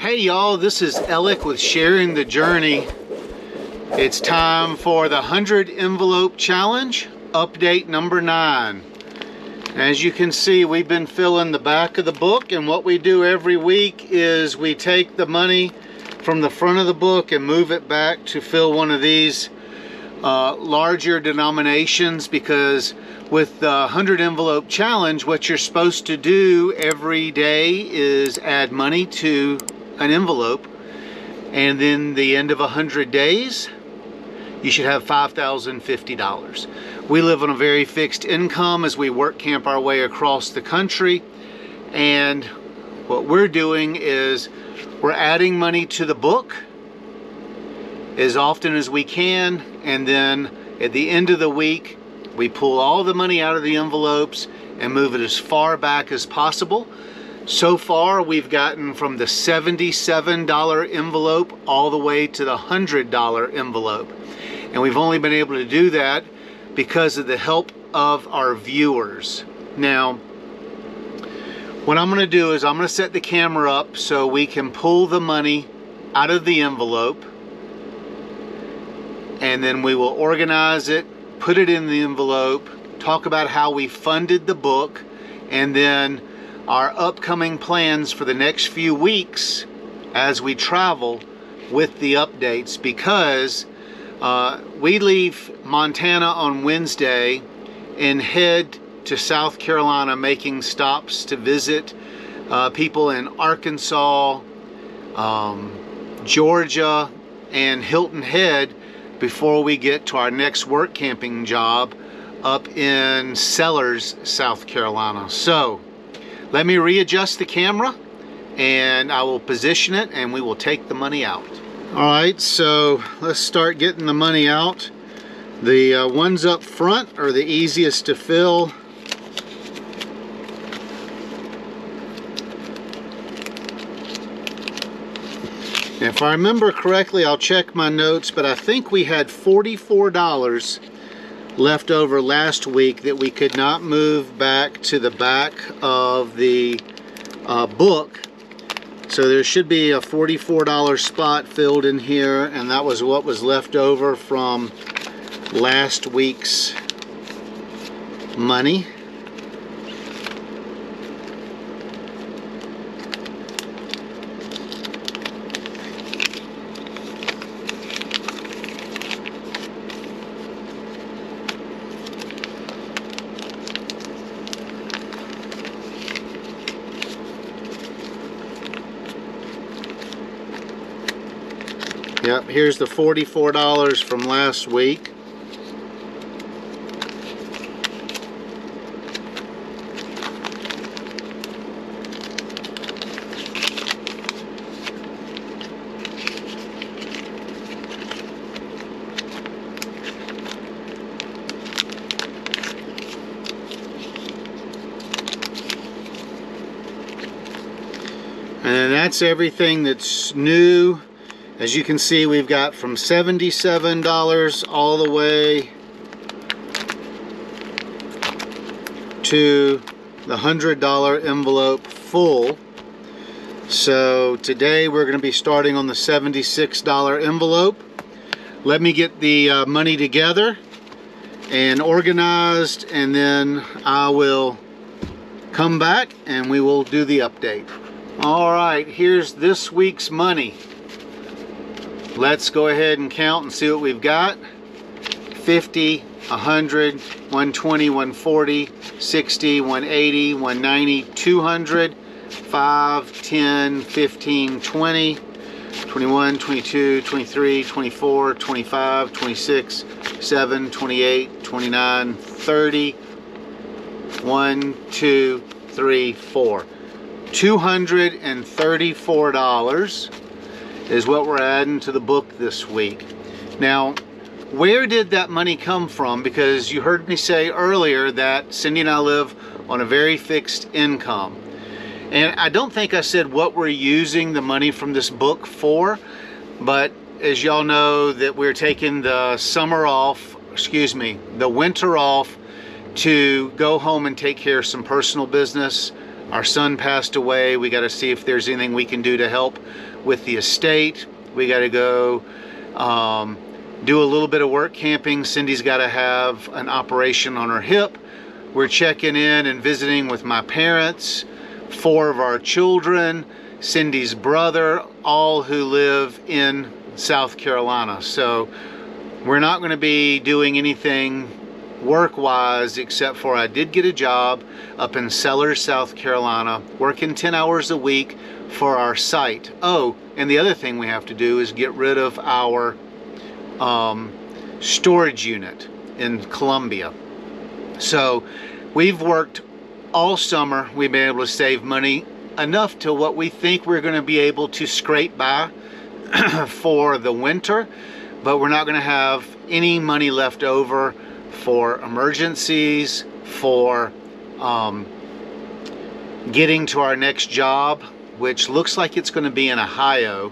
Hey y'all, this is Alec with Sharing the Journey. It's time for the 100 envelope challenge, update number 9. As you can see, we've been filling the back of the book, and what we do every week is we take the money from the front of the book and move it back to fill one of these larger denominations, because with the 100 envelope challenge, what you're supposed to do every day is add money to an envelope, and then the end of 100 days you should have $5,050. We live on a very fixed income as we work camp our way across the country, and what we're doing is we're adding money to the book as often as we can, and then at the end of the week we pull all the money out of the envelopes and move it as far back as possible. So far we've gotten from the $77 envelope all the way to the $100 envelope, and we've only been able to do that because of the help of our viewers. Now what I'm going to do is I'm going to set the camera up so we can pull the money out of the envelope, and then we will organize it, put it in the envelope, talk about how we funded the book, and then our upcoming plans for the next few weeks as we travel with the updates, because we leave Montana on Wednesday and head to South Carolina, making stops to visit people in Arkansas, Georgia, and Hilton Head before we get to our next work camping job up in Sellers, South Carolina. So let me readjust the camera and I will position it and we will take the money out. Alright, so let's start getting the money out. The ones up front are the easiest to fill. If I remember correctly, I'll check my notes, but I think we had $44 left over last week that we could not move back to the back of the book. So there should be a $44 spot filled in here, and that was what was left over from last week's money. Yep, here's the $44 from last week. And that's everything that's new. As you can see, we've got from $77 all the way to the $100 envelope full. So today we're going to be starting on the $76 envelope. Let me get the money together and organized, and then I will come back and we will do the update. Alright, here's this week's money. Let's go ahead and count and see what we've got. 50, 100, 120, 140, 60, 180, 190, 200, 5, 10, 15, 20, 21, 22, 23, 24, 25, 26, 7, 28, 29, 30, 1, 2, 3, 4. $234 is what we're adding to the book this week. Now, where did that money come from? Because you heard me say earlier that Cindy and I live on a very fixed income. And I don't think I said what we're using the money from this book for, but as y'all know that we're taking the winter off to go home and take care of some personal business. Our son passed away. We got to see if there's anything we can do to help with the estate. We got to go do a little bit of work camping. Cindy's got to have an operation on her hip. We're checking in and visiting with my parents, 4 of our children, Cindy's brother, all who live in South Carolina. So we're not going to be doing anything work-wise, except for I did get a job up in Sellers, South Carolina, working 10 hours a week for our site. Oh, and the other thing we have to do is get rid of our storage unit in Columbia. So we've worked all summer. We've been able to save money enough to what we think we're going to be able to scrape by for the winter, but we're not going to have any money left over for emergencies, for getting to our next job, which looks like it's going to be in Ohio,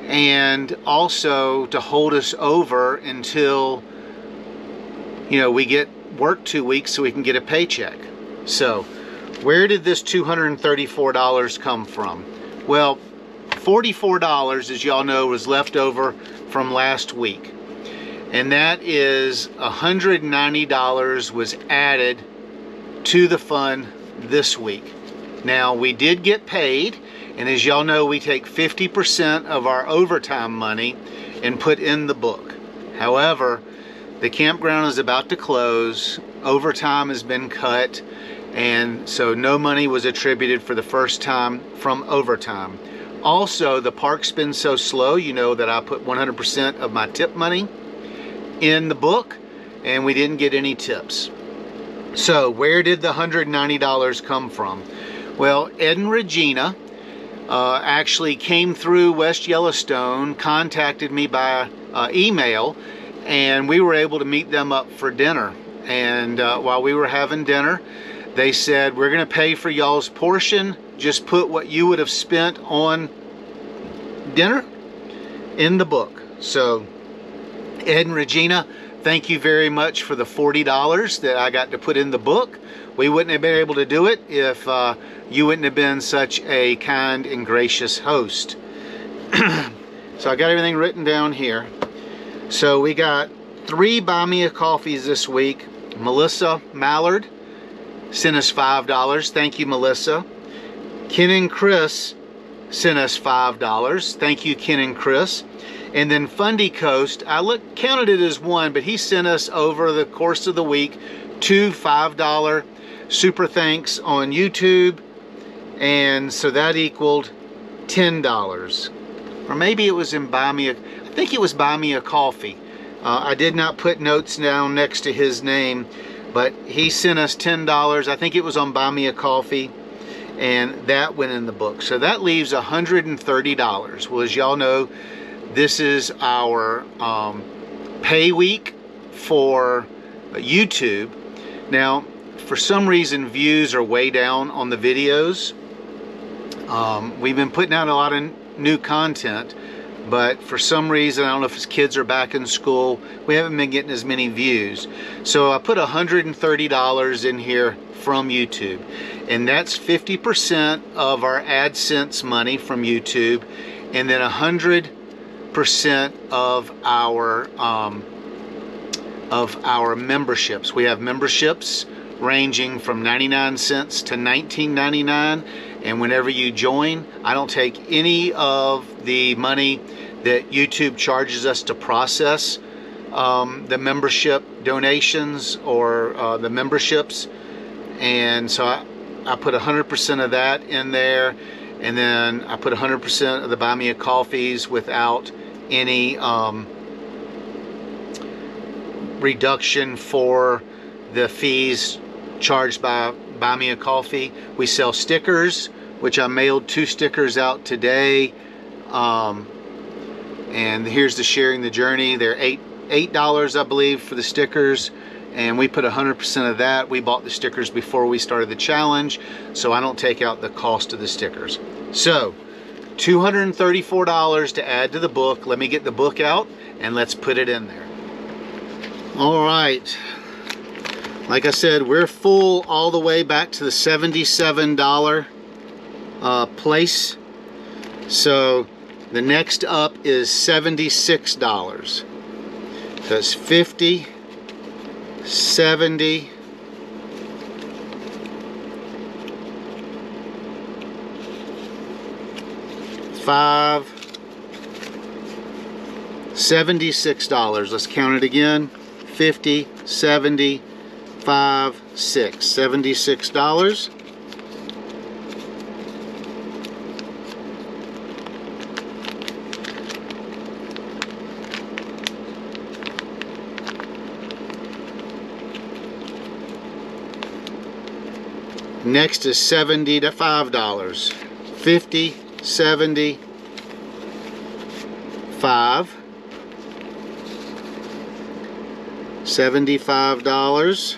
and also to hold us over until, you know, we get work 2 weeks so we can get a paycheck. So where did this $234 come from? Well, $44, as y'all know, was left over from last week. And that is $190 was added to the fund this week. Now, we did get paid, and as y'all know, we take 50% of our overtime money and put in the book. However, the campground is about to close, overtime has been cut, and so no money was attributed for the first time from overtime. Also, the park's been so slow, you know that I put 100% of my tip money in the book, and we didn't get any tips. So where did the $190 come from? Well, Ed and Regina actually came through West Yellowstone, contacted me by email, and we were able to meet them up for dinner. And while we were having dinner, they said, we're going to pay for y'all's portion. Just put what you would have spent on dinner in the book. So Ed and Regina, thank you very much for the $40 that I got to put in the book. We wouldn't have been able to do it if you wouldn't have been such a kind and gracious host. So I got everything written down here. So we got 3 Buy Me a Coffees this week. Melissa Mallard sent us $5. Thank you, Melissa. Ken and Chris sent us $5. Thank you, Ken and Chris. And then Fundy Coast, I counted it as 1, but he sent us over the course of the week 2 $5 super thanks on YouTube, and so that equaled $10. Or maybe it was in Buy Me a, I think it was Buy Me a Coffee. I did not put notes down next to his name, but he sent us $10. I think it was on Buy Me a Coffee, and that went in the book. So that leaves $130. Well, as y'all know, this is our pay week for YouTube. Now, for some reason, views are way down on the videos. We've been putting out a lot of new content, but for some reason, I don't know if his kids are back in school, we haven't been getting as many views. So I put $130 in here from YouTube, and that's 50% of our AdSense money from YouTube, and then 100% of our memberships. We have memberships ranging from 99 cents to $19.99, and whenever you join, I don't take any of the money that YouTube charges us to process the membership donations or the memberships, and so I put 100% of that in there, and then I put 100% of the Buy Me a Coffees without any reduction for the fees charged by Buy Me a Coffee. We sell stickers, which I mailed 2 stickers out today, and here's the Sharing the Journey. They're $8 I believe for the stickers, and we put 100% of that. We bought the stickers before we started the challenge, so I don't take out the cost of the stickers. So $234 to add to the book. Let me get the book out and let's put it in there. All right, Like I said, we're full all the way back to the $77 place. So the next up is $76. So it's 50, 70, 5, $76. Let's count it again. 50, 70, 5, 6. $76. Next is $75. 50, 70, 5, $75.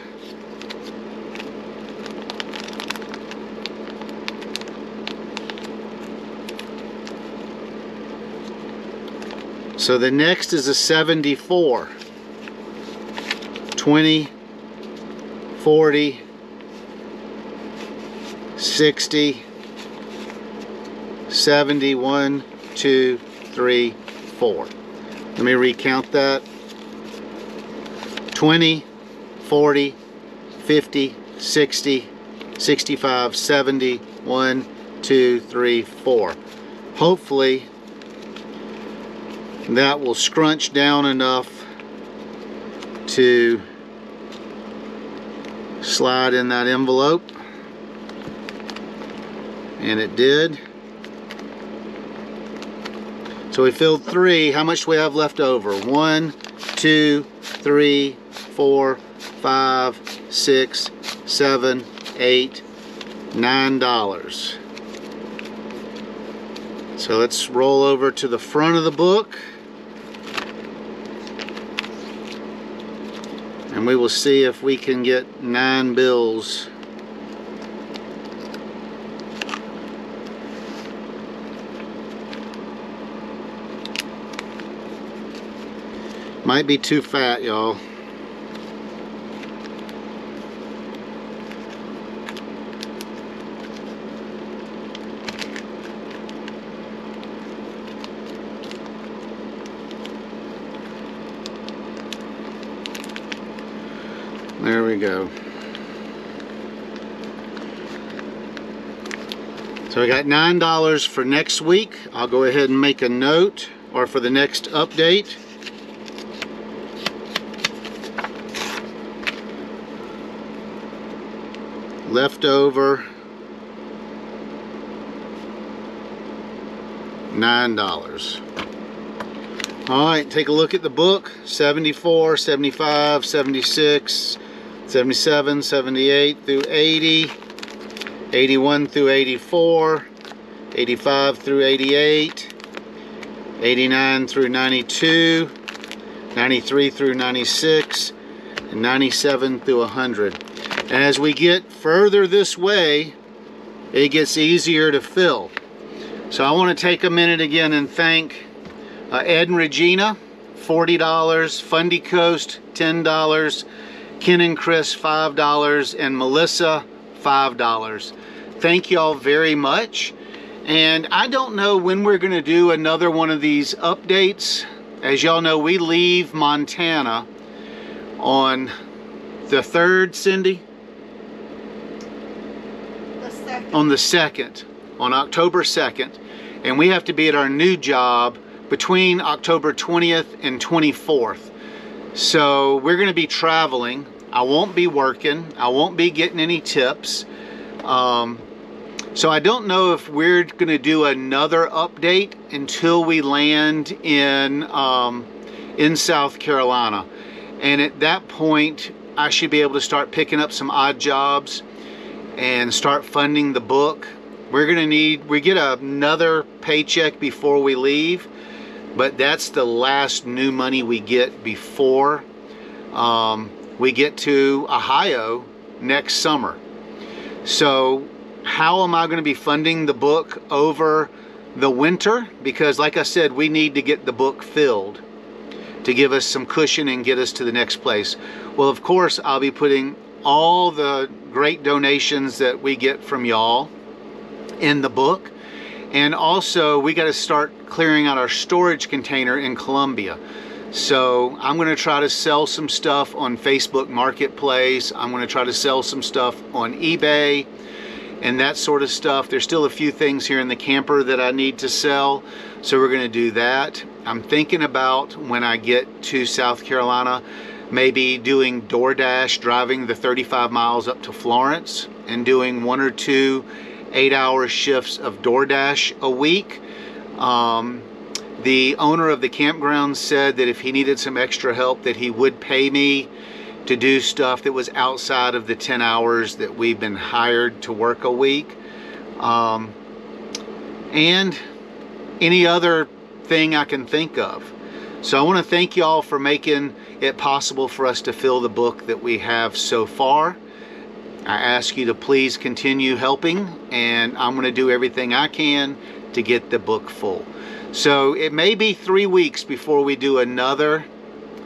So the next is a 74. 20, 40, 60, 71, 2, 3, 4. Let me recount that. 20, 40, 50, 60, 65, 70, 1, 2, 3, 4. Hopefully that will scrunch down enough to slide in that envelope. And it did. So we filled 3. How much do we have left over? 1, 2, 3, 4, 5, 6, 7, 8, $9. So let's roll over to the front of the book. And we will see if we can get 9 bills. Might be too fat, y'all. There we go. So we got $9 for next week. I'll go ahead and make a note, or for the next update. Left over $9. All right, take a look at the book. 74, 75, 76, 77, 78 through 80, 81 through 84, 85 through 88, 89 through 92, 93 through 96, and 97 through 100. And as we get further this way, it gets easier to fill. So I want to take a minute again and thank Ed and Regina, $40, Fundy Coast, $10, Ken and Chris, $5, and Melissa, $5. Thank y'all very much. And I don't know when we're going to do another one of these updates. As y'all know, we leave Montana on the 3rd, Cindy? On the 2nd, on October 2nd, and we have to be at our new job between October 20th and 24th. So we're going to be traveling. I won't be working. I won't be getting any tips. So I don't know if we're going to do another update until we land in South Carolina. And at that point, I should be able to start picking up some odd jobs and start funding the book. We get another paycheck before we leave, but that's the last new money we get before we get to Ohio next summer. So how am I going to be funding the book over the winter? Because like I said, we need to get the book filled to give us some cushion and get us to the next place. Well, of course, I'll be putting all the great donations that we get from y'all in the book. And also, we got to start clearing out our storage container in Colombia. So I'm going to try to sell some stuff on Facebook Marketplace. I'm going to try to sell some stuff on eBay and that sort of stuff. There's still a few things here in the camper that I need to sell, so we're going to do that. I'm thinking about, when I get to South Carolina, maybe doing DoorDash, driving the 35 miles up to Florence and doing 1 or 2 8-hour shifts of DoorDash a week. The owner of the campground said that if he needed some extra help, that he would pay me to do stuff that was outside of the 10 hours that we've been hired to work a week. And any other thing I can think of. So I want to thank y'all for making it possible for us to fill the book that we have so far. I ask you to please continue helping, and I'm going to do everything I can to get the book full. So it may be 3 weeks before we do another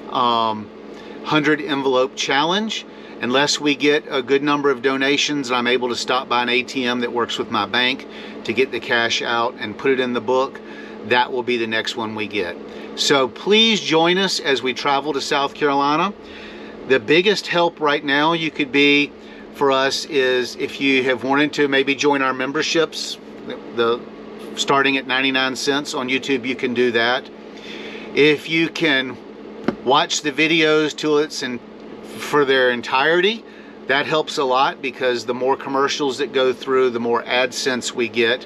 100 envelope challenge, unless we get a good number of donations and I'm able to stop by an ATM that works with my bank to get the cash out and put it in the book. That will be the next one we get. So please join us as we travel to South Carolina. The biggest help right now you could be for us is if you have wanted to maybe join our memberships, starting at 99 cents on YouTube, you can do that. If you can watch the videos till it's for their entirety, that helps a lot, because the more commercials that go through, the more AdSense we get,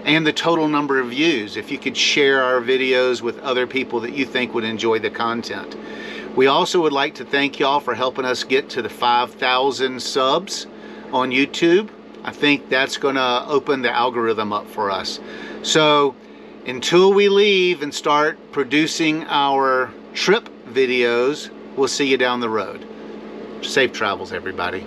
and the total number of views. If you could share our videos with other people that you think would enjoy the content. We also would like to thank y'all for helping us get to the 5,000 subs on YouTube. I think that's going to open the algorithm up for us. So until we leave and start producing our trip videos, we'll see you down the road. Safe travels, everybody.